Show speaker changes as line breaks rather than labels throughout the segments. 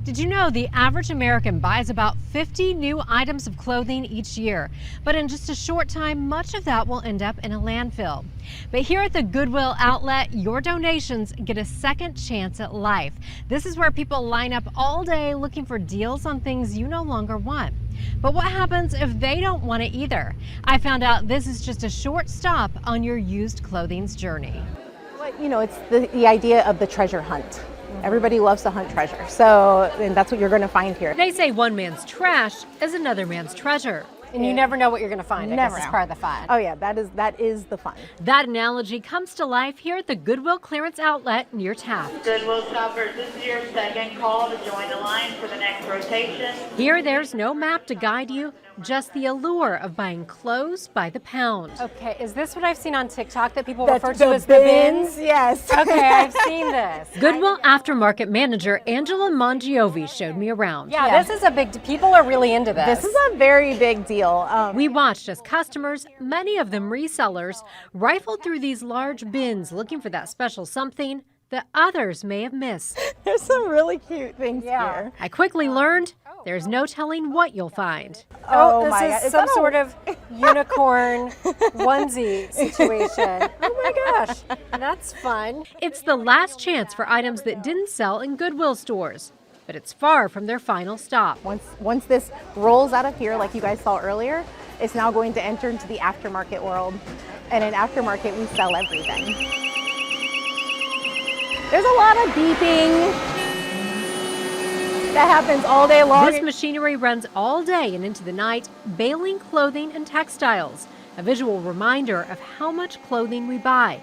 Did you know the average American buys about 50 new items of clothing each year? But in just a short time, much of that will end up in a landfill. But here at the Goodwill outlet, your donations get a second chance at life. This is where people line up all day looking for deals on things you no longer want. But what happens if they don't want it either? I found out this is just a short stop on your used clothing's journey.
You know, it's the idea of the treasure hunt. Everybody loves to hunt treasure, and that's what you're going to find here.
They say one man's trash is another man's treasure.
And you never know what you're going to find. I guess it's part of the fun.
Oh yeah, that is the fun.
That analogy comes to life here at the Goodwill clearance outlet near Taft.
Goodwill shoppers, this is your second call to join the line for the next rotation.
Here, there's no map to guide you, just the allure of buying clothes by the pound.
Okay, is this what I've seen on TikTok that people refer to as
the bins? Yes.
Okay, I've seen this.
Goodwill aftermarket manager Angela Mongiovi showed me around.
Yeah, this is a big, people are really into this.
This is a very big deal.
We watched as customers, many of them resellers, rifled through these large bins looking for that special something that others may have missed.
There's some really cute things here.
I quickly learned there's no telling what you'll find.
This is some sort of unicorn onesie situation. Oh my gosh, that's fun.
It's the last chance for items that didn't sell in Goodwill stores, but it's far from their final stop.
Once this rolls out of here, like you guys saw earlier, it's now going to enter into the aftermarket world. And in aftermarket, we sell everything. There's a lot of beeping that happens all day long.
This machinery runs all day and into the night, baling clothing and textiles, a visual reminder of how much clothing we buy.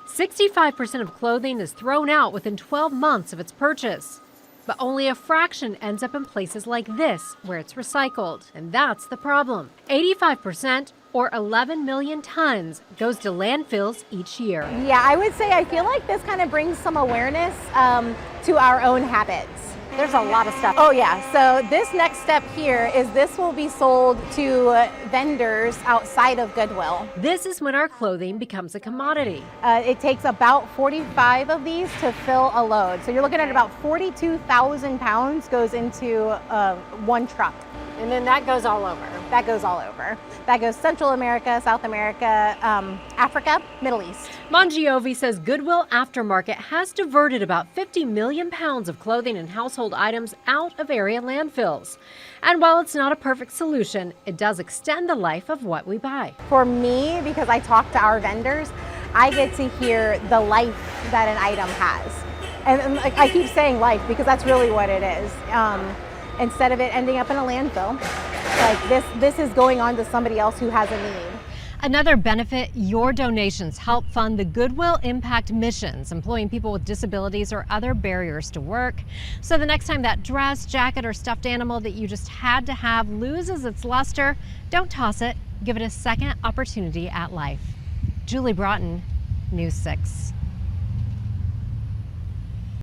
65% of clothing is thrown out within 12 months of its purchase. But only a fraction ends up in places like this, where it's recycled. And that's the problem. 85%, or 11 million tons, goes to landfills each year.
Yeah, I would say I feel like this kind of brings some awareness to our own habits.
There's a lot of stuff.
Oh yeah, so this next step here is this will be sold to vendors outside of Goodwill.
This is when our clothing becomes a commodity.
It takes about 45 of these to fill a load. So you're looking at about 42,000 pounds goes into one truck.
And then that goes all over.
That goes all over. That goes Central America, South America, Africa, Middle East.
Mongiovi says Goodwill Aftermarket has diverted about 50 million pounds of clothing and household items out of area landfills. And while it's not a perfect solution, it does extend the life of what we buy.
For me, because I talk to our vendors, I get to hear the life that an item has. And I keep saying life because that's really what it is. Instead of it ending up in a landfill, like this is going on to somebody else who has a need.
Another benefit, your donations help fund the Goodwill Impact missions, employing people with disabilities or other barriers to work. So the next time that dress, jacket, or stuffed animal that you just had to have loses its luster, don't toss it. Give it a second opportunity at life. Julie Broughton, News 6.